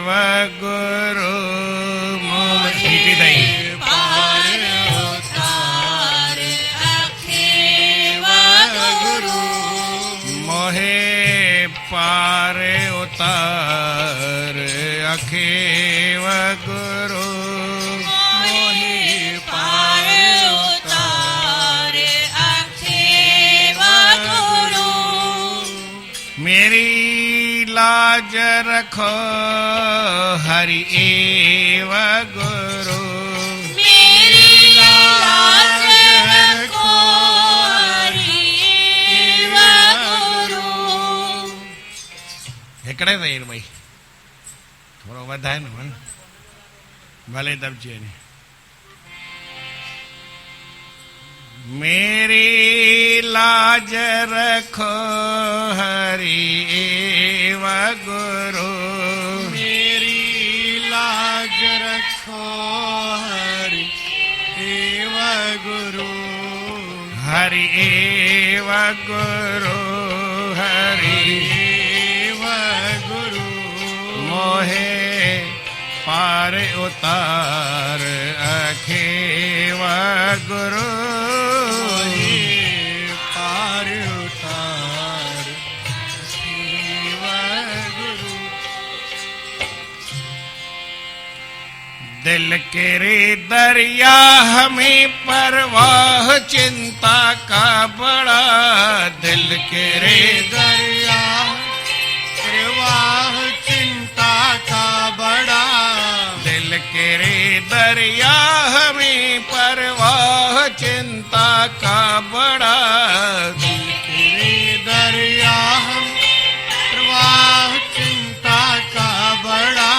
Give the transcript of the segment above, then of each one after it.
अखेव गुरु मोहे पार उतार अखेव गुरु मोहे पार उतार अखेव गुरु मोहे पार उतार अखेव गुरु मेरी लाज रखो हरि एव गुरु मेरी लाज रखो हरि एव गुरु हिकिड़े ते भाई थोरो वधाए न मन भले दबजे ने मेरी लाज रखो हरि एव गुरु मेरी लाज रखो हरि एव गुरु हरि एव गुरु हरि एव गुरु मोहे पार उतार अखेव गुरु पार उतार अखेव गुरु दिल के रे दरिया हमें परवाह चिंता का बड़ा दिल के रे दरिया प्रवाह चिंता का बड़ा दिल के रे दरिया हमें परवाह चिंता का बड़ा तेरे दरिया हम प्रवाह चिंता का बड़ा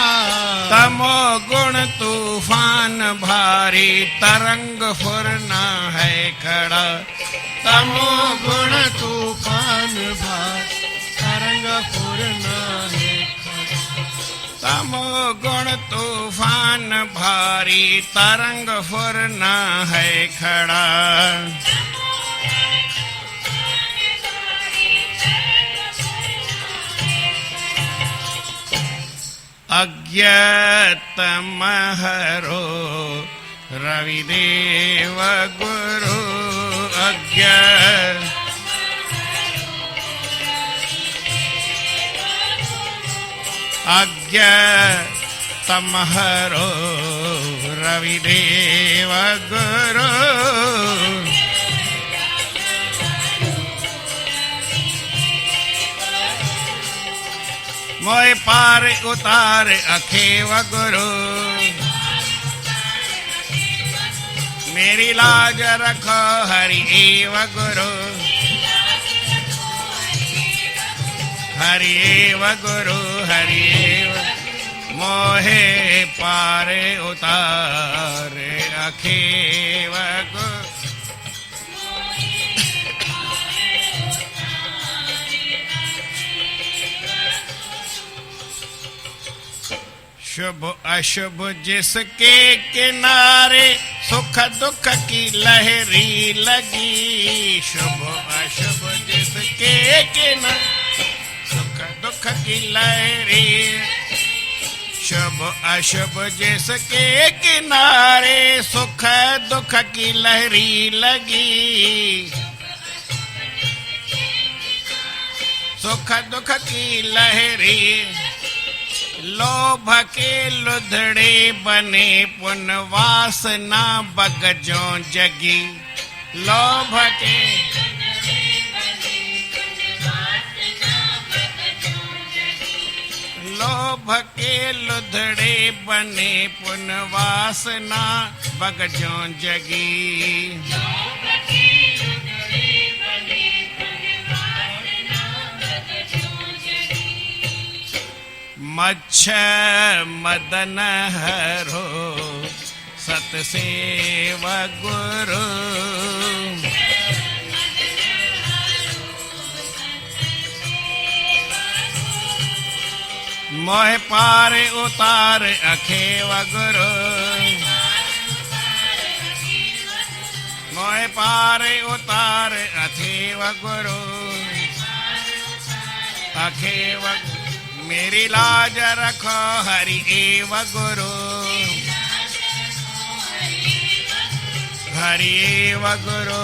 तमो गुण तूफान भारी तरंग फुरना है खड़ा तमो गुण तूफान भार तरंग फुरना है तमो गुण तूफान भारी तरंग फुरना है खड़ा अज्ञातम हरो रविदेव गुरु अज्ञात अज्ञातम हरो रविदेव गुरु मोहे पार उतार अखेव गुरु मेरी लाज रखो हरि एव गुरु हरि एव गुरु हरि एव मोहे पार उतार अखेव गुरु शुभ अशुभ जिसके किनारे सुख दुख की लहरी लगी शुभ अशुभ जिसके किनारे सुख दुख की लहरी शुभ अशुभ जिसके किनारे सुख दुख की लहरी लगी सुख दुख की लहरी लोभ के लुधड़े बने पुन वासना बगजों जगी लोभ के लोभ के लुधड़े बने पुन वासना बगजों जगी मच्छ मदन हरो सतसेव गुरु मोह पार उतार अखेव गुरु मोह पार उतार अखेव गुरु अखेव मेरी लाज रखो हरि एव गुरु, हरि एव गुरु,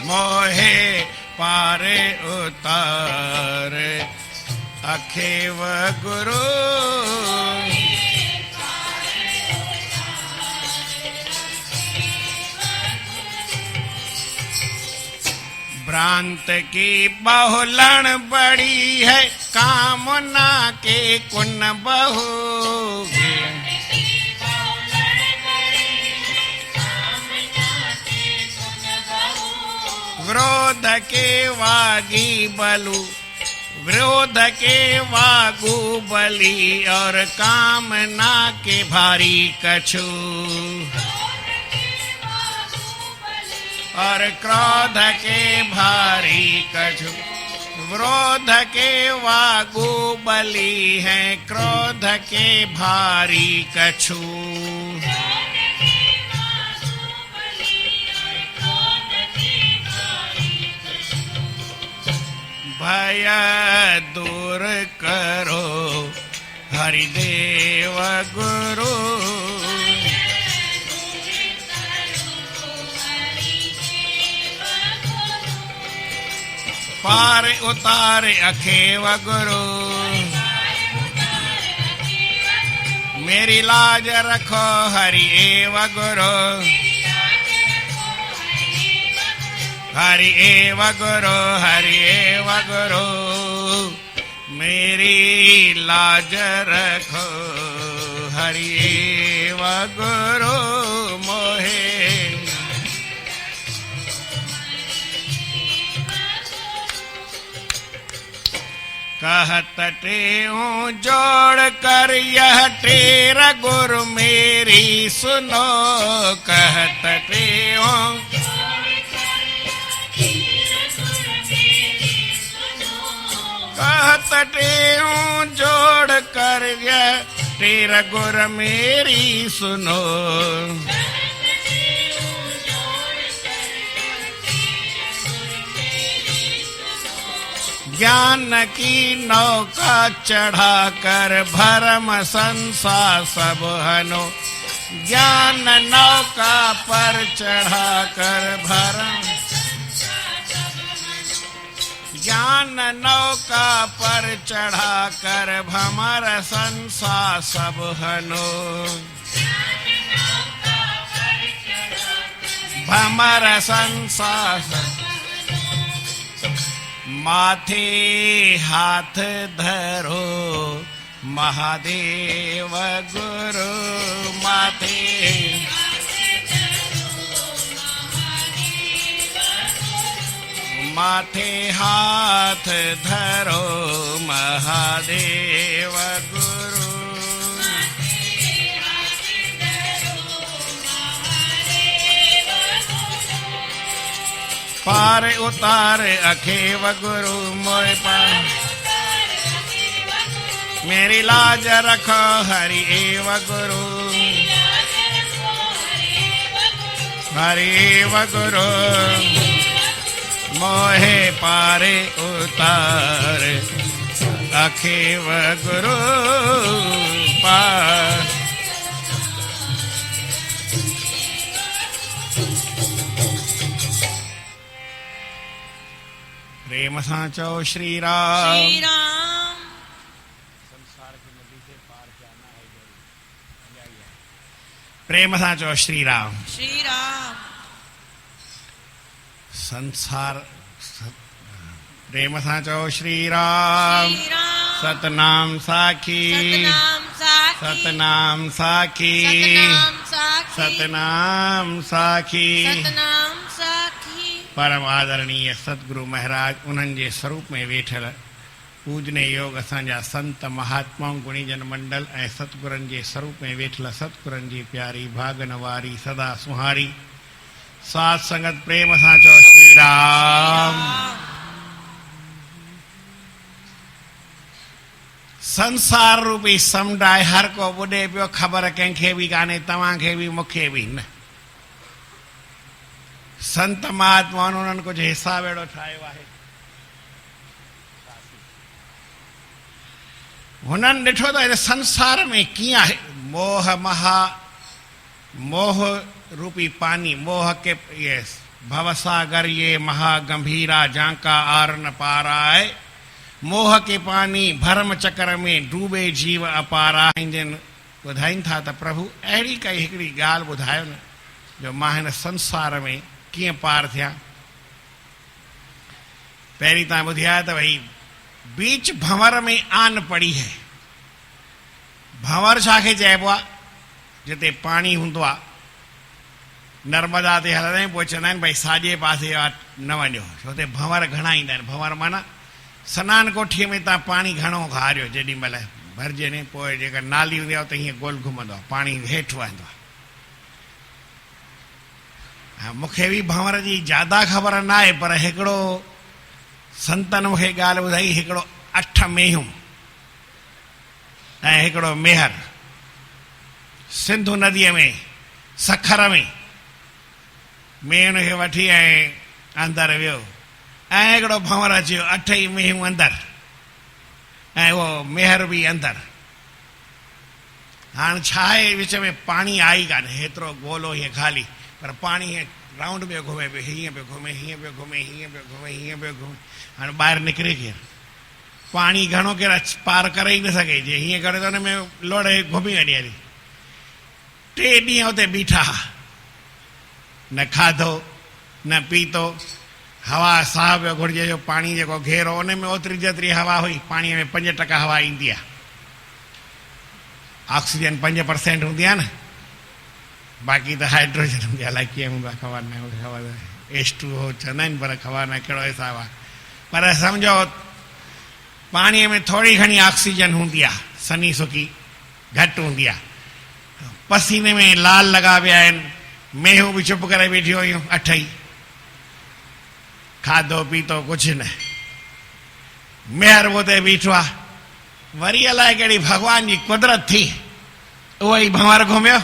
मोहे पारे उतार अखेव गुरु। भ्रांत की बहुलण बड़ी है, कामना के कुन बहु। विरोध के वागी बलु, विरोध के वागु बली, और कामना के भारी कछु, और क्रोध के भारी कछु। विरोध के वागु बली हैं, क्रोध के भारी कछु। भय दूर करो हरिदेव गुरु, पार उतार अखेव गुरु। मेरी लाज रखो हरि एव गुरु, हरि एव गुरु, हरि एव गुरु। मेरी लाज रखो हरि एव गुरु, मोहे कहत टेऊं जोड़ कर यह तेरा गुरु मेरी सुनो, कहत टेऊं कहत टेऊं जोड़ कर यह तेरा गुरु मेरी सुनो। ज्ञान की नौका चढ़ा कर भरम संसार सब हनो, ज्ञान नौका पर चढ़ा कर भरम, ज्ञान नौका पर चढ़ा कर भमर संसार सब हनो, भमर संसार। माथे हाथ धरो महादेव गुरु, माथे माथे हाथ धरो महादेव गुरु। पार उतार अखेव गुरु, मोय पार मेरी लाज रखो हरि एव गुरु, हरि एव गुरु। मोहे पारे उतार अखेव गुरु, पार प्रेम सां चओ श्री राम। श्री राम। संसार की नदी से पार जाना है जरूर। प्रेम सां चओ श्री राम। श्री राम। संसार प्रेम सां चओ श्री राम। श्री राम। सतनाम साखी, सतनाम साखी, सतनाम साखी, सतनाम साखी, सतनाम साखी। सतनाम साखी। परम आदरणीय सतगुरु महाराज उन्हनि जे स्वरूप में वेठल पूजने योग असांजा संत महात्मा गुणीजन मंडल ऐं सतगुरनि जे स्वरूप में वेठल सतगुरनि जी प्यारी भागन वारी सदा सुहारी साथ संगत प्रेम सां चओ श्री राम। संसार रूपी समुंड आहे, हर को ॿुधे पियो, ख़बर कंहिंखे बि कान्हे, तव्हांखे बि मूंखे बि न। संत महात्मा उन्हनि कुझु हिसाब अहिड़ो ठाहियो आहे, हुननि ॾिठो त हिन संसार में कीअं आहे मोह रूपी पानी, मोह के ये भवसागर ये महागंभीरा जांका आर न पारा है, मोह के पानी भरम चक्र में डूबे जीव अपारा। जन ॿुधाइनि था त प्रभु अहिड़ी काई हिकिड़ी ॻाल्हि ॿुधायो न जो मां हिन संसार में कीअं पार थियां। पहिरीं तव्हां ॿुधायो त भई बीच भंवर में आन पड़ी है। भंवर छाखे चइबो आहे? जिते पाणी हूंदो आहे, नर्मदा ते हलंदा आहियूं, पोइ चवंदा आहिनि भई साॼे पासे न वञो, छो त भंवर घणा ईंदा आहिनि। भंवर माना सनानु कोठीअ में तव्हां पाणी घणो घारियो जेॾी महिल भरिजे ने, पोइ जेका नाली हूंदी आहे उते हीअं गोल घुमंदो आहे, पाणी हेठि वहंदो आहे। हा, मूंखे बि भंवर जी ज्यादा ख़बर न आहे, पर हिकिड़ो संतनि मूंखे ॻाल्हि ॿुधाई, हिकिड़ो 8 मेहूं ऐं हिकिड़ो मेहर सिंधु नदीअ में सखर में मेहुनि खे वठी ऐं अंदरि वियो ऐं हिकिड़ो भंवर अची वियो, 8 ई मेहूं अंदरि ऐं उहो मेहर बि अंदरि। हाणे छा आहे, विच में पाणी आई कान, हेतिरो गोलो हीअं ख़ाली, पर पाणी हीअं राउंड पियो घुमे पियो, हीअं पियो घुमे, हीअं पियो घुमे, हीअं पियो घुमे, हीअं पियो घुमे। हाणे ॿाहिरि निकिरे केरु? पाणी घणो केरु पार करे ई न सघे, जे हीअं करे त हुन में लोड़े घुमी वञे हली। 3 ॾींहं हुते बीठा, न खाधो न पीतो, हवा साह पियो घुरिजे, जो पाणी जेको घेरो उन में ओतिरी जेतिरी हवा हुई, पाणीअ में 5% हवा ईंदी आहे, ऑक्सीजन 5% हूंदी आहे न, बाक़ी त हाइड्रोजन हूंदी आहे। अलाए कीअं हूंदो आहे ख़बर न, ख़बर H2O चवंदा आहिनि, पर ख़बर न कहिड़ो हिसाबु आहे। पर सम्झो पाणीअ में थोरी घणी ऑक्सीजन हूंदी आहे, सनी सुकी घटि हूंदी आहे। पसीने में लाल लॻा पिया आहिनि, मेहूं बि चुप करे वेठी हुयूं 8 ई, खाधो पीतो कुझु न। मेहर उते बीठो आहे, वरी अलाए कहिड़ी भॻवान जी कुदरत थी, उहो ई भंवर घुमियो,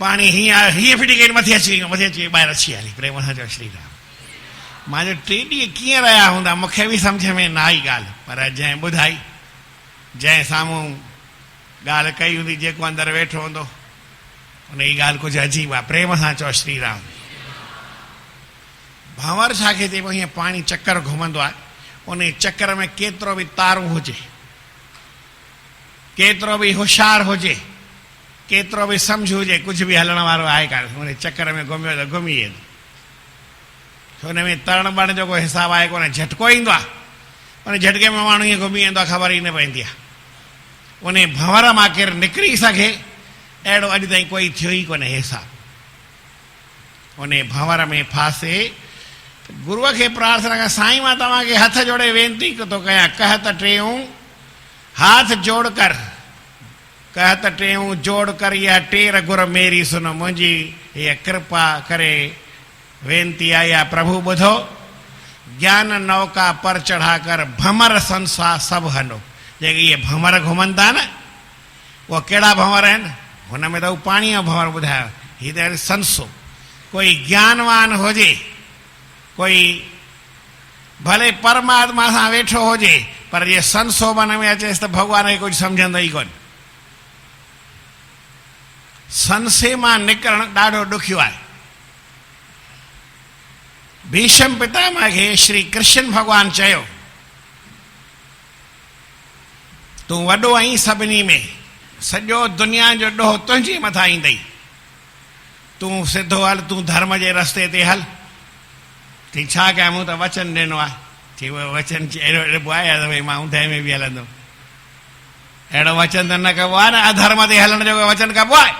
पाणी हीअं फिटी कई मथे अची वियो, मथे अची ॿाहिरि अची हली। प्रेम सां चयो श्री राम। मां जो 3 ॾींहं कीअं रहिया हूंदा मूंखे बि सम्झ में न आई ॻाल्हि, पर जंहिं ॿुधाई, जंहिं साम्हूं ॻाल्हि कई हूंदी, जेको अंदरि वेठो हूंदो, उन जी ॻाल्हि कुझु अजीब आहे। प्रेम सां चयो श्री राम। भंवर छाखे चइबो? हीअं पाणी चक्कर घुमंदो आहे, उन चक्कर में केतिरो बि तारूं हुजे, केतिरो बि होशियारु हुजे, केतिरो बि सम्झ हुजे, कुझु बि हलण वारो आहे कान, उन चक्कर में घुमियो त घुमी वेंदो। हुन में तरण वरण जो कोई हिसाबु आहे कोन, झटको ईंदो आहे, उन झटके में माण्हू ईअं घुमी वेंदो आहे, ख़बर ई न पवंदी आहे। उन भंवर मां केरु निकिरी सघे अहिड़ो अॼु ताईं कोई थियो ई कोन्हे हिसाबु। उन भंवर में फासे गुरूअ खे प्रार्थना कयां, साईं मां तव्हांखे हथ जोड़े वेनती थो कयां, कहत टेऊं हाथ जोड़ कर, कहत टेऊं जोड़ कर, या 3 गुर मेरी सुन, मुंहिंजी हीअ कृपा करे वेनती आई आहे। प्रभु ॿुधो, ज्ञान नौका पर चढ़ा कर भंवर संसार सभु हलो। जेके इहे भंवर घुमनि था न, उहे कहिड़ा भंवर आहिनि? हुन में त हू पाणी जो भंवर ॿुधायो, हीअ त संसो। कोई ज्ञानवान हुजे, कोई भले परमात्मा सां वेठो हुजे, पर जे संसो मन में अचेसि त भॻवान खे कुझु सम्झंदो ई कोन। संसे मां निकिरणु ॾाढो ॾुखियो आहे। भीष्म पितामह खे श्री कृष्ण भॻवान चयो, तूं वॾो आहीं सभिनी में, सॼो दुनिया जो ॾोह तुंहिंजे मथां ईंदई, तूं सिधो हल, तूं धर्म जे रस्ते ते हल। चई छा कयां, मूं त वचन ॾिनो आहे। चई उहो वचन अहिड़ो ॾिबो आहे त भई मां ऊंधे में बि हलंदुमि, अहिड़ो वचन त न कबो आहे न, अधर्म ते हलण जो वचन कबो आहे।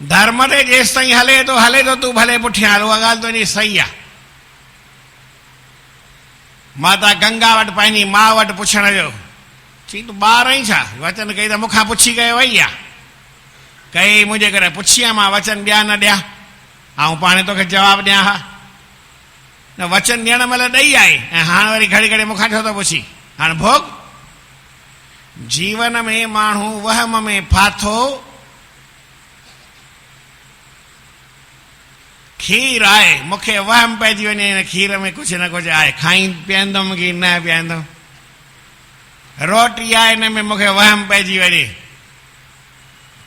धर्म ते जेसि ताईं हले थो तूं भले पुठियां हल, उहा ॻाल्हि तुंहिंजी सही आहे। माता गंगा वटि पंहिंजी माउ वटि पुछण वियो, चई तूं ॿार आहीं छा? वचन कई त मूंखां पुछी करे वई आहे, कई मुंहिंजे करे पुछी आहे, मां वचन ॾियां न ॾियां, ऐं पाणे तोखे जवाबु ॾियां हा न? वचन ॾियण महिल ॾेई आहे, ऐं हाणे वरी घड़ी घड़ी मूंखां छो थो पुछी? हाणे भोग। जीवन में माण्हू वहम में फाथो, खीर आहे, मूंखे वहम पइजी वञे हिन खीर में कुझु न कुझु आहे, खाई पीअंदुमि की न पीअंदुमि। रोटी आहे हिन में मूंखे वहम पइजी वञे,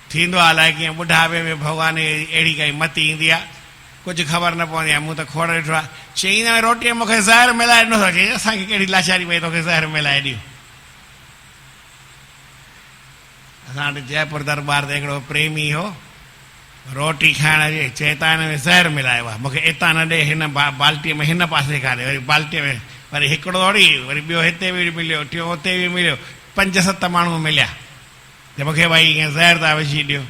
थींदो आहे अलाए कीअं ॿुढापे में भॻवान अहिड़ी काई मती ईंदी आहे, कुझु ख़बर न पवंदी आहे। मूं त खोड़ ॾिठो आहे, चई न रोटीअ मूंखे ज़हर मिलाए ॾिनो थो, चई असांखे कहिड़ी लाचारी पई तोखे ज़हर मिलाए ॾियो। असां वटि जयपुर दरबार ते हिकिड़ो प्रेमी हो, रोटी खाइण जे चए था हिन में ज़हर मिलायो आहे, मूंखे इतां न ॾे, हिन बाल्टीअ में हिन पासे खाधे, वरी बाल्टीअ में वरी हिकिड़ो थोरी, वरी ॿियो हिते बि मिलियो, टियों हुते बि मिलियो, 5-7 माण्हू मिलिया त मूंखे भई ईअं ज़हर था विझी ॾियो।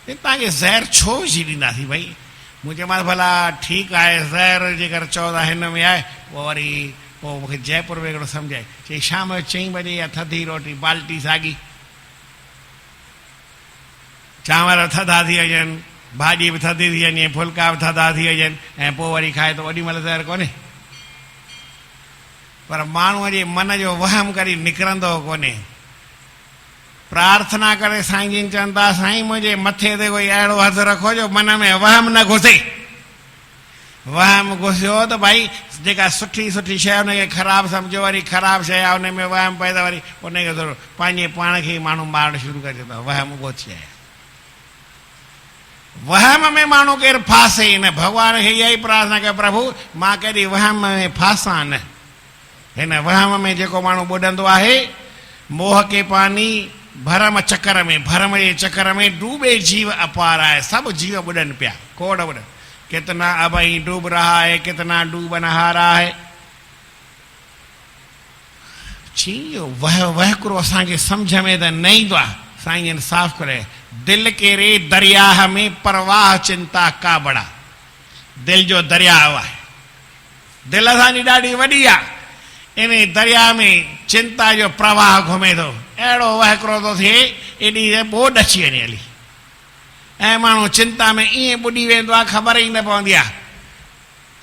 तव्हांखे ज़हर छो विझी ॾींदासीं भई? मूं चयोमांसि भला ठीकु आहे, ज़हर जेकर चओ था हिन में आहे, पोइ वरी पोइ मूंखे जयपुर में हिकिड़ो सम्झाए, चई शाम जो 4 बजे या थधी रोटी बाल्टी साॻी, चांवर थधा थी वञनि, भाॼी बि थधी थी वञे, फुल्का बि थधा थी वञनि, ऐं पोइ वरी खाए त ओॾी महिल ज़हर कोन्हे। पर माण्हूअ जे मन जो वहम करी निकिरंदो कोन्हे। प्रार्थना करे साईं जिन चवनि था, साईं मुंहिंजे मथे ते कोई अहिड़ो हथु रखो जो मन में वहम न घुसे। वहम घुसियो त भई जेका सुठी सुठी शइ हुनखे ख़राबु सम्झो, वरी ख़राबु शइ आहे हुन में वहम पए त वरी उनखे थोरो पंहिंजे पाण खे ई माण्हू मारणु शुरू करे छॾींदो। वहम उहो शइ आहे, वहम में माण्हू केरु फासे न। भॻवान खे इहा ई प्रार्थना कयो, प्रभु मां कॾहिं वहम में फासां न। हिन वहम में जेको माण्हू ॿुॾंदो आहे, मोह के पानी भरम चक्कर में, भरम जे चक्कर में डूबे जीव अपार आहे। सभु जीव ॿुॾनि पिया, खोड़ ॿुॾनि। कितना अबई डूब रहा है, कितना डूब नहारा है। चई वहकुरो असांखे सम्झ में त न ईंदो आहे। साईं जन साफ़ करे, दिल के रे दरियाह में परवाह चिंता का बड़ा। दिल जो दरियाह आहे, दिल असांजी ॾाढी वॾी आहे, इन दरिया में चिंता जो प्रवाह घुमे थो। अहिड़ो वहकिरो थो थिए, एॾी ॿोॾ अची वञे हली, ऐं माण्हू चिंता में ईअं ॿुॾी वेंदो आहे, ख़बर ई न पवंदी आहे।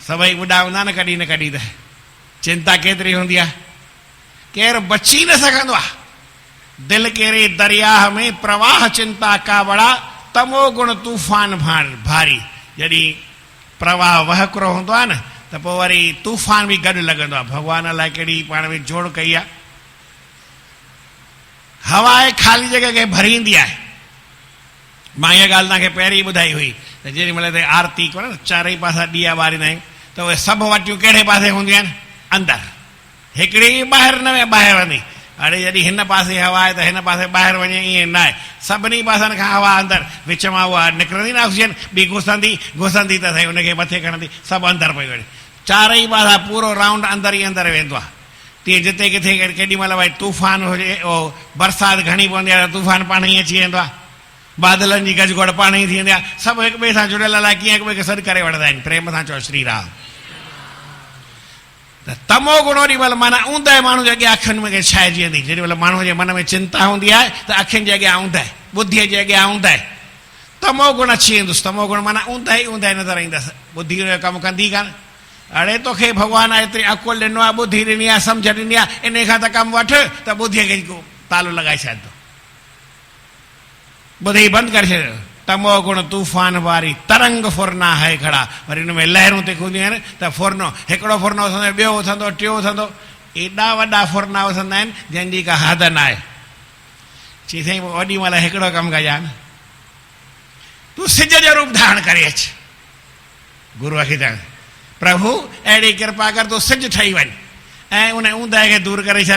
सभई ॿुॾा हूंदा न कॾहिं न कॾहिं त, चिंता केतिरी हूंदी आहे, केरु बची न सघंदो आहे। दिल केरे दरियाह में प्रवाह चिंता का बड़ा, तमो गुण तूफ़ान भारी। जॾहिं प्रवाह वहकिरो हूंदो आहे न, त पोइ वरी तूफ़ान बि गॾु लॻंदो आहे। भॻवान अलाए कहिड़ी पाण में जोड़ कई आहे। हवा आहे ख़ाली जॻह खे भरींदी आहे। मां इहा ॻाल्हि तव्हांखे पहिरीं ॿुधाई हुई त जेॾी महिल ते आरती कोन चारई पासा ॾीआ ॿारींदा आहियूं, त उहे सभु वटियूं कहिड़े पासे हूंदियूं आहिनि? अंदरि। हिकिड़ी ॿाहिरि न वञे, ॿाहिरि वञे। हाणे जॾहिं हिन पासे हवा आहे त हिन पासे ॿाहिरि वञे, ईअं न आहे। सभिनी पासनि खां हवा अंदरि, विच मां उहा निकिरंदी न ऑक्सीजन, ॿी घुसंदी त सही हुनखे मथे खणंदी, सभु अंदरि पई वञे। चारई पासा पूरो राउंड अंदरि ई अंदरि वेंदो आहे। तीअं जिते किथे केॾी महिल भई तूफ़ान हुजे, बरसाति घणी पवंदी आहे त तूफ़ान पाण ई अची वेंदो आहे, बादलनि जी गजगोड़ पाण ई थी वेंदी आहे। सभु हिक ॿिए सां जुड़ियल अलाए कीअं हिक ॿिए खे सॾु करे वठंदा आहिनि। प्रेम सां चओ श्री राम। त तमो गुण ओॾी महिल माना ऊंदहि माण्हू जे अॻियां अखियुनि में छाइजी वेंदी। जेॾी महिल माण्हू जे मन में चिंता हूंदी आहे त अखियुनि जे अॻियां ऊंदहि, ॿुधीअ जे अॻियां ऊंदहि, तमो गुण अची वेंदुसि। तमो गुण माना ऊंदहि ऊंदहि नज़र ईंदसि, ॿुधी जो कमु कंदी कान। अड़े तोखे भॻवानु एतिरी अकुल ॾिनो आहे, ॿुधी ॾिनी आहे, सम्झ ॾिनी आहे, इन खां त कमु वठि त ॿुधीअ खे तालो लॻाए छॾंदो, ॿुधी बंदि करे छॾियो। तमो गुण तूफ़ान वारी तरंग फुरना है खड़ा। वरी हुन में लहरूं ते खुंदियूं आहिनि त फुरनो, हिकिड़ो फुरनो उथंदो, ॿियो उथंदो, टियों उथंदो। एॾा वॾा फुरना उथंदा आहिनि जंहिंजी का हद न आहे। चई साईं ओॾी महिल हिकिड़ो कमु कजां न, तूं सिज जो रूप धारण करे अचु। गुरूअ खे चवनि, प्रभु अहिड़ी कृपा कर तूं सिज ठही वञ ऐं उन ऊंदहि खे दूरि करे छॾ।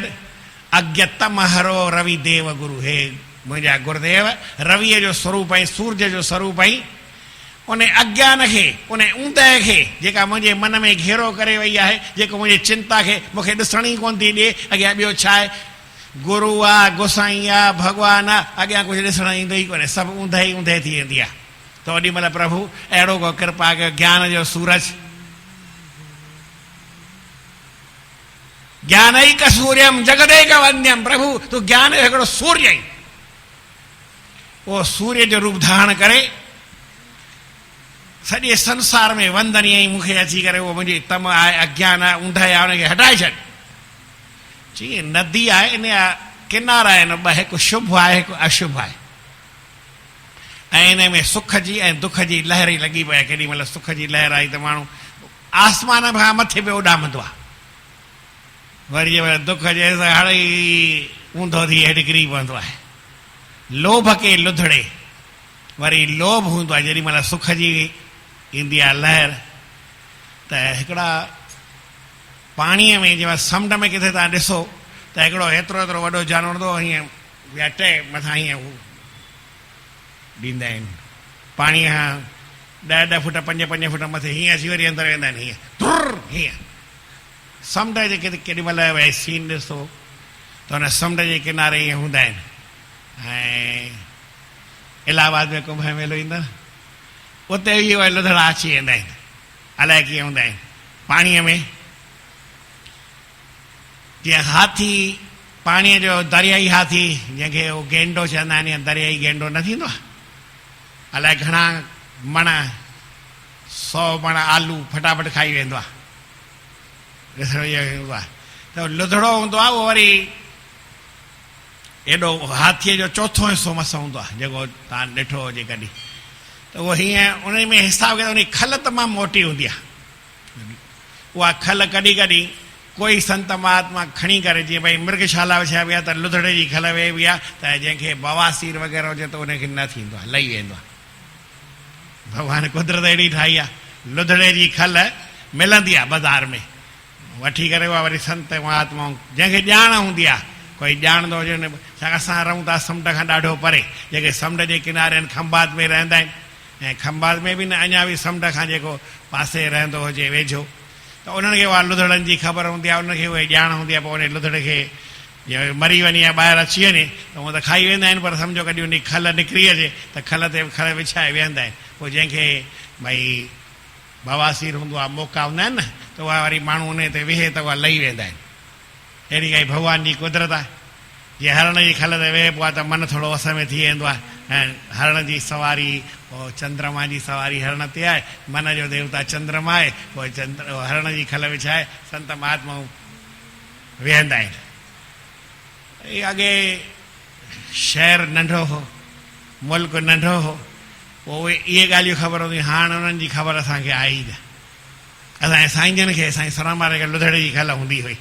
अज्ञतम हरो रवि देव गुरु। हे मुंहिंजा गुरुदेव, रवीअ जो स्वरूप ऐं सूरज जो स्वरूप ऐं उन अज्ञान खे, उन ऊंदहि खे जेका मुंहिंजे मन में घेरो करे वई आहे, जेको मुंहिंजी चिंता खे मूंखे ॾिसण ई कोन थी ॾिए। अॻियां ॿियो छा आहे? गुरू आहे, गोसाईं आहे, भॻवानु आहे, अॻियां कुझु ॾिसण ईंदो ई कोन्हे, सभु ऊंदहि ऊंदहि थी वेंदी आहे। त ओॾी महिल प्रभु अहिड़ो को कृपा कयो, ज्ञान जो सूरज, ज्ञान ई क सूर्यम जगदेक वंद्यम। प्रभु तूं ज्ञान जो हिकिड़ो सूर्य आई, उहो सूर्य जो रूप धारण करे सॼे संसार में वंदनीय ई मूंखे अची करे उहो मुंहिंजी तम आहे, अज्ञान आहे, ऊंदहि आहे, हुनखे हटाए छॾ। चई नदी आहे, इन जा किनारा आहिनि ॿ, हिकु शुभ आहे, हिकु अशुभ आहे, ऐं इन में सुख जी ऐं दुख जी लहर ई लॻी पई आहे। केॾी महिल सुख जी लहर आई त माण्हू आसमान खां मथे पियो उॾामंदो आहे, वरी जे दुख जे हाणे ऊंधो थी हेठि किरी पवंदो आहे। लोभ खे लुधड़े, वरी लोभ हूंदो आहे जेॾी महिल सुख जी ईंदी आहे लहर, त हिकिड़ा पाणीअ में जंहिंमहिल समुंड में किथे तव्हां ॾिसो त हिकिड़ो एतिरो एतिरो वॾो जानवर हूंदो हीअं या टे मथां हीअं ॾींदा आहिनि पाणीअ खां 10-10 फुट 5-5 फुट मथे हीअं अची वरी अंदरि वेंदा आहिनि हीअं तुर हीअं। समुंड जे केॾी महिल भई सीन ॾिसो त हुन समुंड जे किनारे ईअं हूंदा आहिनि। ऐं इलाहाबाद में कुंभ मेलो ईंदो न, उते बि उहे लुधड़ा अची वेंदा आहिनि, अलाए कीअं हूंदा आहिनि पाणीअ में। जीअं हाथी, पाणीअ जो दरियाई हाथी जंहिंखे उहो गेंडो चवंदा आहिनि, या दरियाई गेंडो न थींदो आहे, अलाए घणा मण 100 मण आलू फटाफट खाई वेंदो आहे, ॾिसणो इहो हूंदो आहे। त लुधड़ो हूंदो आहे उहो वरी एॾो हाथीअ जो चोथों हिसो मस हूंदो आहे जेको तव्हां ॾिठो हुजे कॾहिं, त उहो हीअं उन में हिसाब कयो उन खल तमामु मोटी हूंदी आहे। उहा खल कॾहिं कॾहिं कोई संत महात्मा खणी करे, जीअं भई मृगशाला विछाए विया त लुधड़े जी खल वेही विया त जंहिंखे बवासीर वग़ैरह हुजे त उनखे न थींदो आहे, लही वेंदो आहे। भॻवान कुदरत अहिड़ी ठाही आहे, लुधड़े जी खल मिलंदी आहे बाज़ार में, वठी करे उहा वरी संत महात्माऊं जंहिंखे ॼाण हूंदी आहे, कोई ॼाणंदो हुजे न। छाकाणि असां रहूं था समुंड खां ॾाढो परे, जेके समुंड जे किनारे आहिनि खंभात में रहंदा आहिनि, ऐं खंभात में बि न अञा बि समुंड खां जेको पासे रहंदो हुजे वेझो, त उन्हनि खे उहा लुधड़नि जी ख़बर हूंदी आहे, उनखे उहे ॼाण हूंदी आहे। पोइ उन लुधड़े खे जीअं मरी वञे या ॿाहिरि अची वञे त हूअं त खाई वेंदा आहिनि, पर सम्झो कॾहिं उन खल निकिरी अचे त खल ते खल विछाए वेहंदा आहिनि। पोइ जंहिंखे भई बवासीर हूंदो आहे, मौका हूंदा आहिनि न, त उहा वरी माण्हू उन ते वेहे त उहा लही वेंदा आहिनि। अहिड़ी काई भॻवान जी कुदरत आहे। जीअं हरण जी खल ते वेहे पोइ आहे त मन थोरो वस में थी वेंदो आहे। ऐं हरण जी सवारी, पोइ चंद्रमा जी सवारी हरण ते आहे, मन जो देवता चंद्रमा आहे, पोइ हरण जी खल विछाए संत महात्माऊं वेहंदा आहिनि। अॻे शहर नंढो हो, मुल्क नंढो हो, पोइ इहे ॻाल्हियूं ख़बर हूंदियूं, हाणे उन्हनि जी ख़बर असांखे आई न। असांजे साईंजन खे, साईं सराम वारे खे लुधड़े जी खल हूंदी हुई,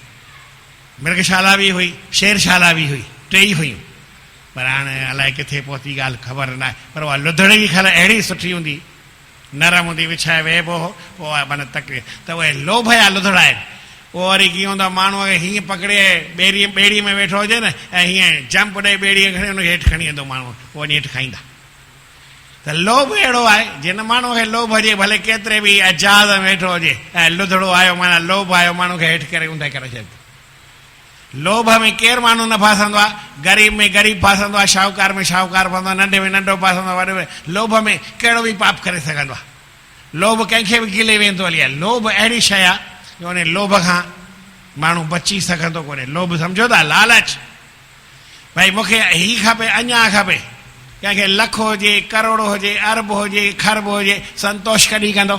मृगशाला बि हुई, शेरशाला बि हुई, टेई हुयूं, पर हाणे अलाए किथे पहुती ॻाल्हि ख़बर न आहे। पर उहा लुधड़े जी खल अहिड़ी सुठी हूंदी, नरम हूंदी, विछाए वेहबो हो, पोइ माना तकलीफ़ त उहे लोभ जा लुधड़ा आहिनि। पोइ वरी कीअं हूंदो आहे, माण्हूअ खे हीअं पकिड़े ॿेड़ी में वेठो हुजे न, ऐं हीअं जंप ॾेई ॿेड़ीअ खणी हुनखे हेठि खणी वेंदो माण्हू, पोइ वञी हेठि खाईंदा। त लोभ अहिड़ो आहे, जिन माण्हूअ खे लोभ हुजे, भले केतिरे बि जहाज़ में वेठो हुजे, ऐं लुधड़ो आयो माना लोभ आयो, माण्हू खे हेठि करे ऊंधे करे छॾियो। लोभ में केरु माण्हू न फासंदो आहे, ग़रीब में ग़रीब फासंदो आहे, शाहूकार में शाहूकार फासंदो आहे, नंढे में नंढो फासंदो आहे, वॾे में। लोभ में कहिड़ो बि पाप करे सघंदो आहे, लोभ कंहिंखे बि गिले वेंदो हली आहे। लोभ अहिड़ी शइ आहे जो उन लोभ खां माण्हू बची सघंदो कोन्हे। लोभ सम्झो था, लालच, भई मूंखे हीउ खपे, अञा खपे। कंहिंखे लख हुजे, करोड़ हुजे, अरब हुजे, खरब हुजे, संतोष कॾहिं कंदो?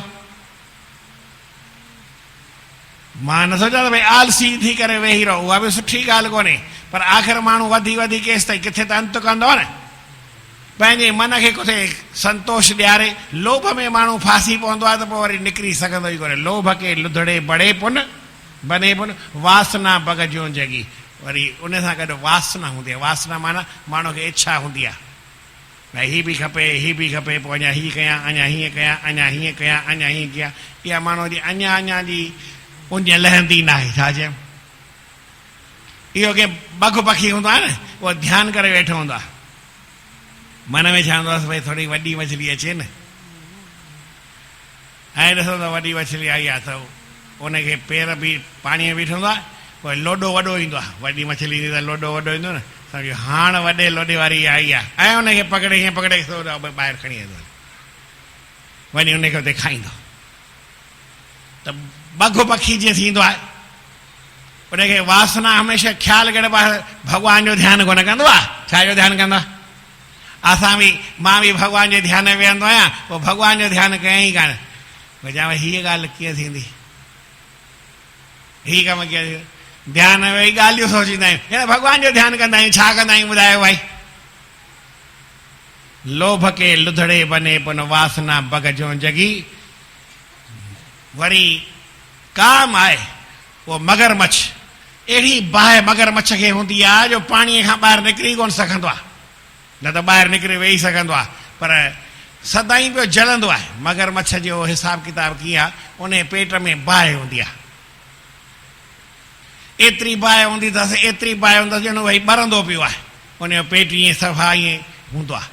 मां न सोचां त भई आलसी थी करे वेही रहो, उहा बि सुठी ॻाल्हि कोन्हे, पर आख़िर माण्हू वधी वधी केसि ताईं किथे त अंत कंदो न। पंहिंजे मन खे किथे संतोष ॾियारे, लोभ में माण्हू फासी पवंदो आहे त पोइ वरी निकिरी सघंदो ई कोन्हे। लोभ खे लुधड़े बड़े पुन बने पुन, वासना बग जो जगी, वरी उन सां गॾु वासना हूंदी आहे। वासना माना माण्हू खे इच्छा हूंदी आहे, भई हीअ बि खपे, हीअ बि खपे, पोइ अञा हीअं कयां, अञा हीअं कयां, अञा हीअं कयां, अञा हीअं कयां। इहा माण्हू जी अञा जी उञ लहंदी न आहे। छा चयमि, इहो के बघ पखी हूंदो आहे न, उहो ध्यानु करे वेठो हूंदो आहे, मन में छा हूंदो आहे, भई थोरी वॾी मछली अचे न, ऐं ॾिसो त वॾी मछली आई आहे त उनखे पेर बि पाणीअ में बीठो हूंदो आहे, पोइ लोॾो वॾो ईंदो आहे। वॾी मछली ईंदी त लोॾो वॾो ईंदो न, सम्झो हाणे वॾे लोॾे वारी आई आहे, ऐं उनखे पकड़े हीअं पकड़े ॿाहिरि खणी वेंदो, वञी उनखे उते खाईंदो। त बघ पखी जीअं थींदो आहे, उनखे वासना हमेशह ख़्यालु करे भॻवान जो ध्यानु कोन कंदो आहे। छा जो ध्यानु कंदो आहे? असां बि, मां बि भॻवान जे ध्यानु में वेहंदो आहियां, पोइ भॻवान जो ध्यानु कयां ई कान। भई चवां हीअ ॻाल्हि कीअं थींदी, हीअ कमु कीअं थींदो? ध्यानु में वेही ॻाल्हियूं सोचींदा आहियूं, भॻवान जो ध्यानु कंदा आहियूं, छा कंदा आहियूं ॿुधायो भाई? लोभ के लुधड़े बने पुन वासना बग जो जगी। वरी काम आहे, उहो मगरमच्छ, अहिड़ी बाहि मगरमच्छ खे हूंदी आहे जो पाणीअ खां ॿाहिरि निकिरी कोन सघंदो आहे, न त ॿाहिरि निकिरी वेही सघंदो आहे, पर सदाईं पियो जलंदो आहे। मगरमच्छ जो हिसाब किताब कीअं आहे, उन पेट में बाहि हूंदी आहे, एतिरी बाहि हूंदी अथसि, एतिरी बाहि हूंदसि ॼणो भई ॿरंदो पियो आहे, उनजो पेट ईअं सफ़ा ईअं हूंदो आहे।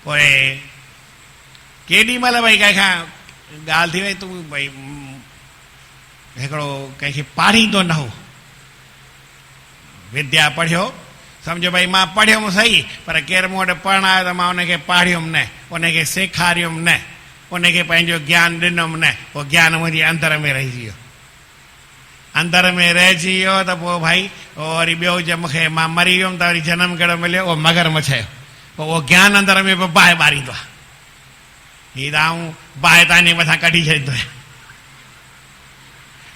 पोइ केॾी महिल भई कंहिंखां ॻाल्हि थी वई, तूं भई हिकिड़ो कंहिंखे पाढ़ींदो न हो, विद्या पढ़ियो, सम्झो भई मां पढ़ियुमि सही, पर केरु मूं वटि पढ़ण आयो त मां उनखे पाढ़ियुमि न, उनखे सेखारियुमि न, उनखे पंहिंजो ज्ञान ॾिनुमि न, पोइ ज्ञान मुंहिंजे अंदर में रहिजी वियो, अंदर में रहिजी वियो त पोइ भाई वरी ॿियो मूंखे मां मरी वियुमि त वरी जनम कहिड़ो मिलियो, उहो मगरमच्छ जो, पोइ उहो ज्ञान अंदर में पोइ बाहि ॿारींदो आहे। हीअ त आऊं बाहि तव्हांजे मथां कढी छॾींदो आहियां,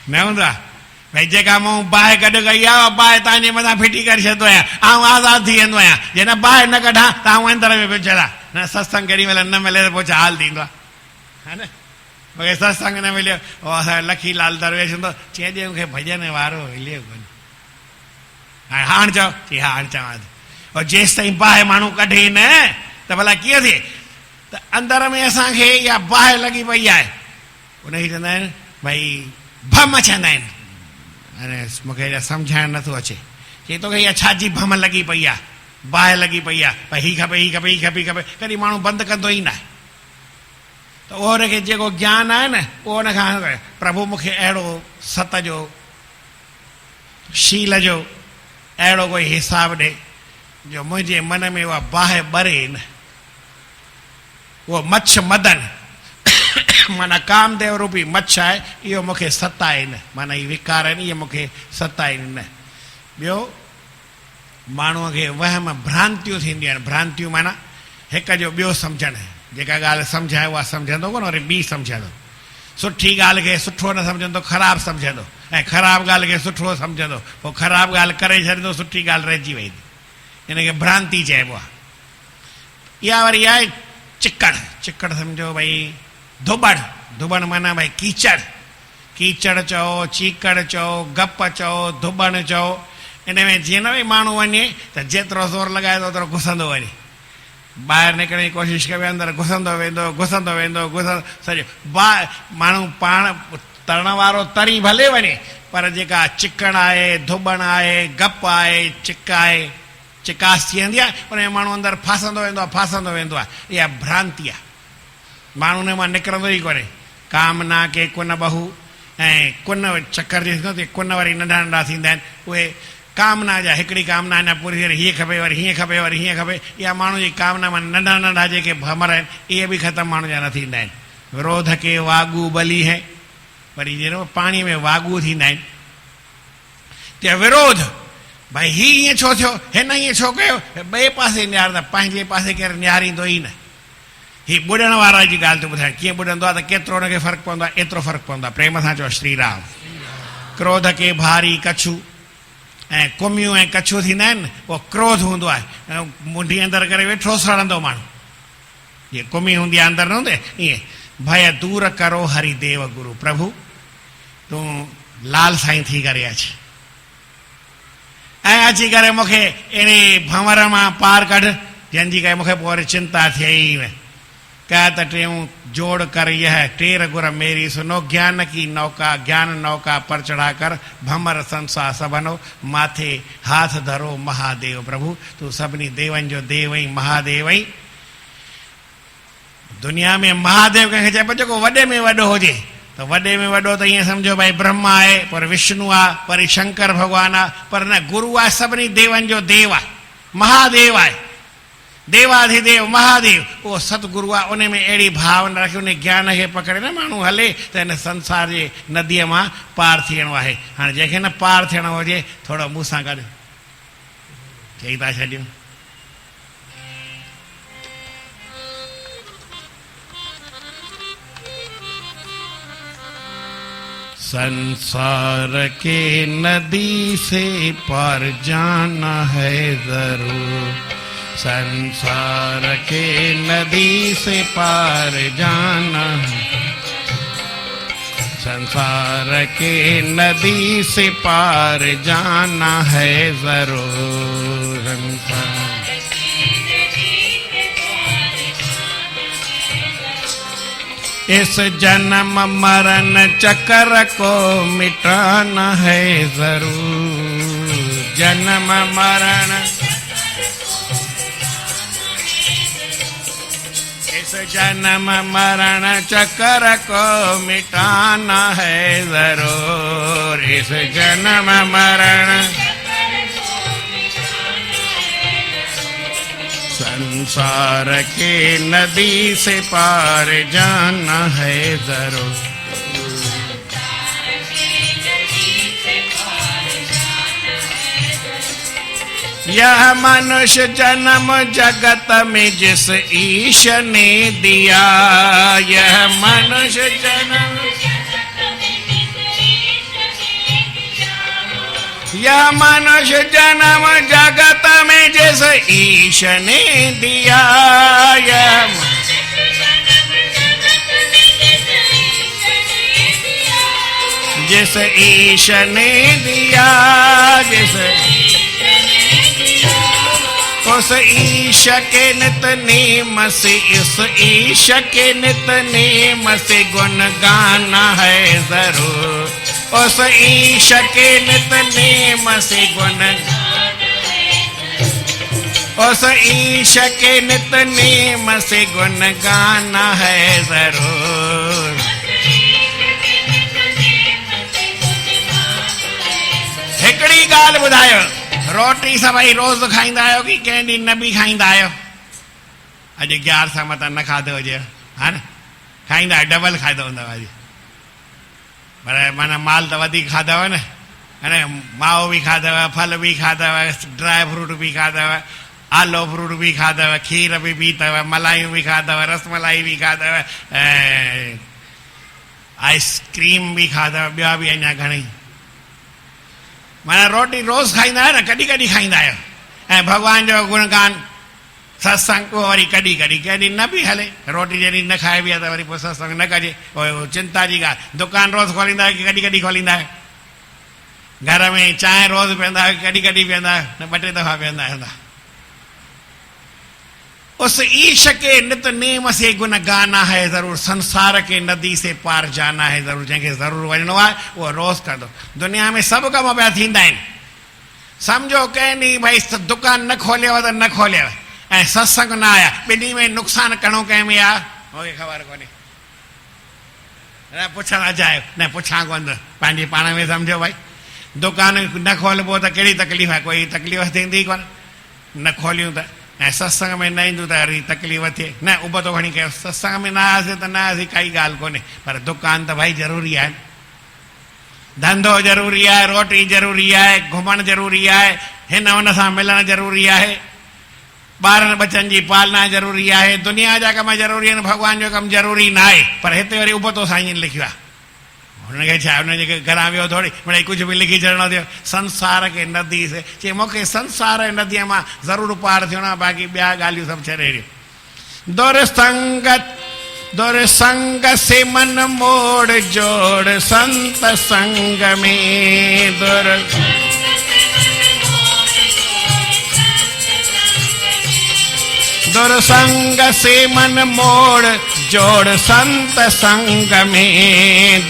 न हूंदो आहे भई जेका मूं बाहि गॾु कई आहे, बाहि तव्हांजे मथां फिटी करे छॾींदो आहियां, आऊं आज़ादु थी वेंदो आहियां। जे न बाहि न कढां त आऊं अंदर में पियो चढ़ां, न सत्संग केॾी महिल न मिले त पोइ छा हाल थींदो आहे, हा न। मूंखे सत्संग न मिलियो, उहो असांजो लखीलाल दरवेश हूंदो, चए ॾे मूंखे भॼन वारो मिलियो कोन, हाणे चओ, चई हा हाणे चवां थो। और जेसि ताईं बाहि माण्हू कढे न त भला कीअं थिए, त अंदर में असांखे इहा बाहि लॻी पई आहे, उनखे चवंदा आहिनि भई भम चवंदा आहिनि। हाणे मूंखे सम्झाइण नथो अचे, चई तोखे इहा छाजी भम लॻी पई आहे, बाहि लॻी पई आहे, भई हीअ खपे, हीअ खपे, हीअ खपे, खपे, कॾहिं माण्हू बंदि कंदो ई न आहे। त उहो हुनखे जेको ज्ञान आहे न, उहो हुनखां प्रभु मूंखे अहिड़ो सत जो शील जो अहिड़ो कोई हिसाब ॾे जो मुंहिंजे मन में उहा बाहि ॿरे न, उहो मच्छ मदन माना कामदेव रूपी मच्छ आहे, इहो मूंखे सताए न, माना इहे विकार आहिनि, इहे मूंखे सताइनि न। ॿियो माण्हूअ खे वहम भ्रांतियूं थींदियूं आहिनि, भ्रांतियूं माना हिक जो ॿियो सम्झणु, जेका ॻाल्हि सम्झाए उहा सम्झंदो कोन, वरी ॿी सम्झंदो, सुठी ॻाल्हि खे सुठो न सम्झंदो, ख़राबु सम्झंदो, ऐं ख़राबु ॻाल्हि खे सुठो सम्झंदो, पोइ ख़राबु ॻाल्हि करे छॾींदो, सुठी ॻाल्हि रहिजी वेंदी, हिनखे भ्रांति चइबो आहे। इहा वरी आहे चिकड़, चिकड़ सम्झो भई धुबड़, धुबड़ माना भई कीचड़, कीचड़ चओ, चीकड़ चओ, गप चओ, धुबड़ चओ, इन में जीअं न भई माण्हू वञे त जेतिरो ज़ोर लॻाए थो ओतिरो घुसंदो वञे, ॿाहिरि निकिरण जी कोशिशि कयो, अंदरि घुसंदो वेंदो, घुसंदो वेंदो, घुसंदो सॼो माण्हू पाण तरण वारो तरी भले वञे, पर जेका चिकड़ आहे, धुबण आहे, गप आहे, चिक आहे, चिकास थी वेंदी आहे, उन में माण्हू अंदरि फासंदो वेंदो आहे, फासंदो वेंदो आहे। इहा भ्रांति आहे, माण्हू उन मां निकिरंदो ई कोन्हे। कामना के कुन बहू, ऐं कुन चकर जे थींदो, कुन वरी नंढा नंढा थींदा आहिनि, उहे कामना जा, हिकिड़ी कामना अञा पूरी थिए, हीअ खपे, वरी हीअं खपे, वरी हीअं खपे, इहा माण्हू जी कामना मां नंढा नंढा जेके भमर आहिनि, इहे बि ख़तमु माण्हू जा न थींदा आहिनि। विरोध के वागू बली है, वरी जहिड़ो पाणीअ में वागू थींदा आहिनि, त विरोध भई हीअ ईअं छो थियो, हिन ईअं छो कयो, ॿिए पासे निहारंदा, पंहिंजे पासे केरु निहारींदो ई न। हीअ ॿुॾण वारा जी ॻाल्हि थो ॿुधायां, कीअं ॿुॾंदो आहे त केतिरो हुनखे फ़र्क़ु पवंदो आहे, एतिरो फ़र्क़ु पवंदो आहे। प्रेम सां चओ श्री राम। क्रोध के भारी कछू, ऐं कुमियूं ऐं कछू थींदा आहिनि, उहो क्रोध हूंदो आहे, मुंडी अंदरि करे वेठो सड़ंदो माण्हू, जीअं कुमी हूंदी आहे अंदरि न हूंदे ईअं। भय दूर करो हरि देव गुरु, प्रभु तूं लाल साईं थी करे अच, ऐं अची करे मूंखे इन भंवर मां पार कढ, जंहिंजी करे मूंखे पोइ वरी चिंता थिए ई न। कह त टेऊं जोड़ कर यह टेर गुर मेरी सुनो, ज्ञान की नौका, ज्ञान नौका पर चढ़ा कर भंवर संसार सबनो, माथे हाथ धरो महादेव। प्रभु तू सभिनी देवनि जो देव आई, महादेव आई। दुनिया में महादेव कंहिंखे चइबो जेको वॾे में वॾो हुजे, त वॾे में वॾो त ईअं सम्झो भई ब्रह्मा आहे, पर विष्णु आहे, वरी शंकर भॻवानु आहे, पर न, गुरु आहे सभिनी देवनि जो देव आहे, महादेव आहे, देवाधिदेव महादेव, उहो सतगुरु आहे। उन में अहिड़ी भावना रखी, उन ज्ञान खे पकड़े न माण्हू हले, त हिन संसार जे नदीअ मां पार थियणो आहे। हाणे जंहिंखे न पार थियणो हुजे, थोरो मूं सां गॾु चई था छॾियूं। संसार के नदी से पार जाना है जरूर, संसार के नदी से पार जाना है, संसार के नदी से पार जाना है जरूर। इस जन्म मरण चक्र को मिटाना है जरूर। जन्म मरण इस जन्म मरण चक्र को मिटाना है जरूर। इस जन्म मरण संसार के नदी से पार जाना है जरूर। यह मनुष्य जन्म जगत में जिस ईश ने दिया। यह मनुष्य जन्म यह मनुष्य जन्म जगत में जिस ईश ने दिया। जिस ईश ने दिया जिस उस ईश के नित नेम से इस ईश के नित नेम से गुण गाना है जरूर। उस ईश के नित नेम से गुण उस ईश के नित नेम से गुण गाना है जरूर। हिकड़ी गाल ॿुधायो, रोटी सभई रोज़ खाईंदा आहियो कि कंहिं ॾींहुं न बि खाईंदा आहियो? अॼु 11 मत न खाधो हुजे हा न, खाईंदा आहियो, डबल खाधो हूंदव अॼु। पर माना माल त वधीक खाधव न, अने माओ बि खाधव, फल बि खाधव, ड्राई फ्रूट बि खाधव, आलो फ्रूट बि खाधव, खीर बि पीतव, मलायूं बि खाधव, रसमलाई बि खाधव, आइसक्रीम बि खाधव, ॿिया बि अञा घणेई। माना रोटी रोज़ खाईंदा आहियो न, कॾहिं कॾहिं खाईंदा आहियो। ऐं भॻवान जो गुणगान सत्संग उहो वरी कॾहिं कॾहिं, कंहिं ॾींहुं न बि हले। रोटी जॾहिं न खाइबी आहे त वरी पोइ सत्संग न कजे, पोइ चिंता जी ॻाल्हि। दुकान रोज़ खोलींदा आहियो कि कॾहिं कॾहिं खोलींदा आहियो? घर में चांहि रोज़ पीअंदा आहियो, कॾहिं कॾहिं पीअंदा आहियो? न 2-3 दफ़ा पीअंदा आहियो। उस ईश के नित नेम से गुण गाना है जरूर। संसार के नदी से पार जाना है जरूर। जंहिंखे ज़रूर वञिणो आहे उहो रोज़ कंदो। दुनिया में सभु कम पिया थींदा आहिनि। सम्झो कंहिं ॾींहुं भई दुकान न खोलियव त न खोलियव ऐं सत्संग न आया, ॿिन्ही में नुक़सानु करिणो कंहिं में आहे? मूंखे ख़बर कोन्हे। न पुछणु अजायो, न पुछां कोन थो, पंहिंजे पाण में सम्झो भई दुकान न खोलबो त कहिड़ी तकलीफ़ आहे? कोई तकलीफ़ थींदी कोन। न खोलियूं त ऐं सत्संग में न ईंदो त वरी तकलीफ़ थिए। न उबतो खणी कयो, सत्संग में न आयासीं त न आयासीं, काई ॻाल्हि कोन्हे। पर दुकान त भाई ज़रूरी आहे, धंधो ज़रूरी आहे, रोटी ज़रूरी आहे, घुमणु ज़रूरी आहे, हिन हुन सां मिलणु ज़रूरी आहे, ॿारनि बचनि जी पालना ज़रूरी आहे, दुनिया जा कम ज़रूरी आहिनि, भॻवान जो कमु ज़रूरी न आहे। पर हिते वरी उबतो साईं लिखियो आहे। हुनखे छा, हुनजे घरां वियो थोरी मिड़ई कुझु बि लिखी छॾिणो थियो। संसार के नदी से, चई मूंखे संसार जी नदीअ मां ज़रूरु पार थियणो आहे, बाक़ी ॿिया ॻाल्हियूं सभु छॾे ॾियो। दुर संग से मन मोड़ जोड़ संत संग में। दुर संग से मन मोड़ जोड़ संत संग में।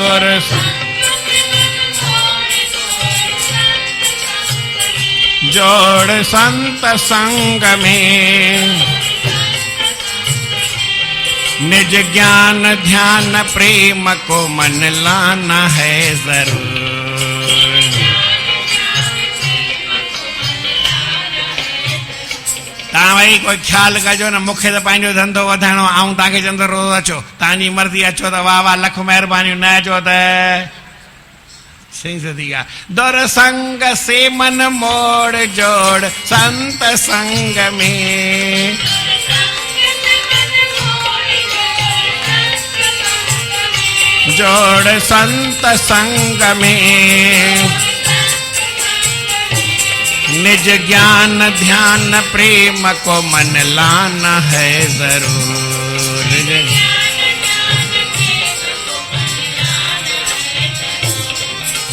जोड़ संत संग में। निज ज्ञान ध्यान प्रेम को मन लाना है जरूर। तव्हां वरी कोई ख़्यालु कजो न, मूंखे त पंहिंजो धंधो वधाइणो आहे, ऐं तव्हांखे चवंदो रोज़ अचो, तव्हांजी मर्ज़ी, अचो त वाह वाह, लख महिरबानियूं, न अचो त सही सदी आहे। दुर संग से मन मोड़ जोड़ संत संग में। जोड़ संत संग में। निज ज्ञान ध्यान प्रेम को मन लाना है जरूर।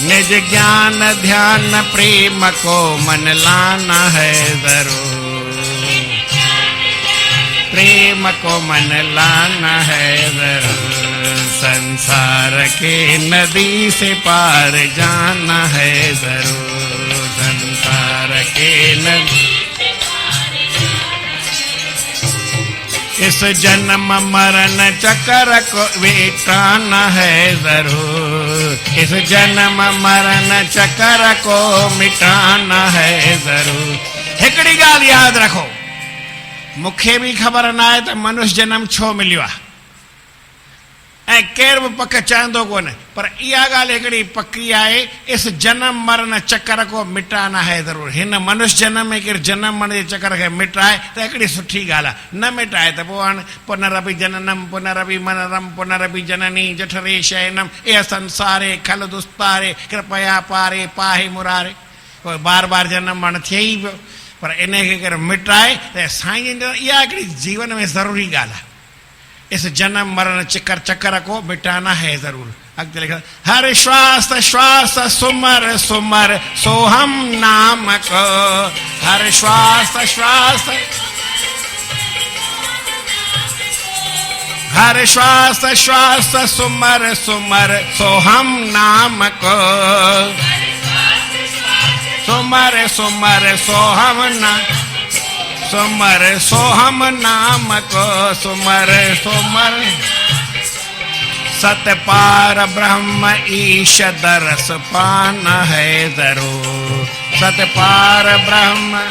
निज ज्ञान ध्यान प्रेम को मन लाना है जरूर, प्रेम को मन लाना है जरूर, संसार के नदी से पार जाना है जरूर, संसार के नदी। इस जन्म मरण चक्र को मिटाना है जरूर, इस जन्म मरण चक्र को मिटाना है जरूर। हिकड़ी गाल याद रखो, मुखे भी खबर ना है तो मनुष्य जन्म छो मिलियो आहे ऐं केर भी पक चाहंदो कोन, पर इहा ॻाल्हि हिकिड़ी पक्की आहे, इस जन्म मरण चक्र को मिटाना है ज़रूर। हिन मनुष्य जन्म में केरु जन्म मरण जे चक्र खे मिटाए त हिकिड़ी सुठी ॻाल्हि आहे, न मिटाए त पोइ हाणे पुनरपि जननम पुनरपि मनरम पुनरपि जननी जठरे शयनम इह संसारे खल दुस्तारे कृपया पारे पाहे मुरारे, पोइ बार बार जन्म मरण थिए ई पियो, पर इन खे केरु मिटाए त साईं इहा हिकिड़ी जीवन में ज़रूरी ॻाल्हि आहे। इस जन्म मरण चक्र को मिटाना है जरूर। अगले लिखा, हर श्वास श्वास सुमर सुमर सोहम नाम को, हर श्वास श्वास, हर श्वास श्वास सुमर सुमर सोहम नाम को, सुमर सुमर सोहम नाम, सुमर सोहम नाम को, सुमर सुमर सत पार ब्रह्म ईश दरस पाना है जरूर, सत पार ब्रह्म।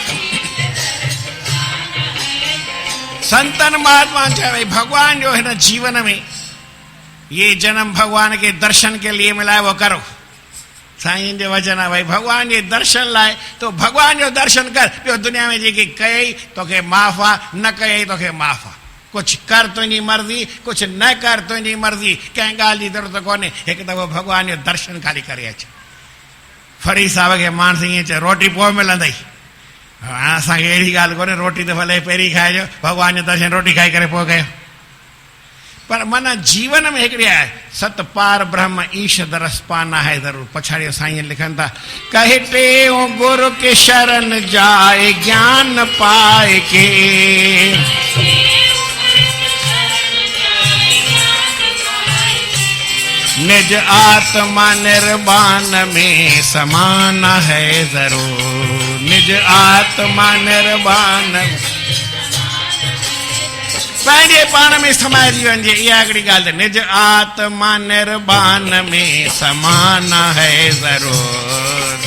संतन महात्मा चाहे भगवान जो है ना जीवन में ये जन्म भगवान के दर्शन के लिए मिला है वो करो। साईं जो वचन है भाई भगवान जे दर्शन लाए तो भगवान जो दर्शन कर, पियो दुनिया में जेकी कयई तोखे माफ़ आहे, न कयई तोखे माफ़ आहे। कुछ कर तुंहिंजी मर्ज़ी, कुछ न कर तुंहिंजी मर्ज़ी, कंहिं ॻाल्हि जी ज़रूरत कोन्हे, हिकु दफ़ो भगवान जो दर्शन खाली करे अच। फरी साहब खे माण्हू ईअं चए रोटी पोइ मिलंदई, हाणे असांखे अहिड़ी ॻाल्हि कोन्हे, रोटी त भले पहिरीं खाइजो, भगवान जो दर्शन रोटी खाई करे पोइ कयो। पर माना जीवन में हिकिड़ी आहे सत पार ब्रह्म ईश दरस पाना है जरूर। पछाड़ियो साईं लिखनि था, कहे टेऊ गुरु के शरण जाए ज्ञान पाए के, निज आत्मा निर्वाण में समाना है जरूर, निज आत्मा निर्वाण पंहिंजे पाण में समाइजी वञे, इहा हिकिड़ी ॻाल्हि आहे। निज आत्मा निर्वाण में समाना है जरूर,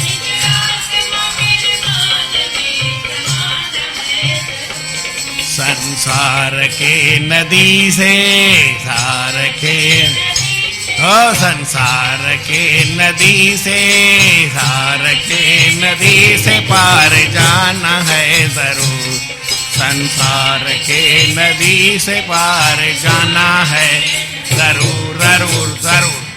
संसार के नदी से सार के, ओ संसार के नदी से, सार के नदी से पार जाना है जरूर, संसार के नदी से पार जाना है जरूर जरूर जरूर।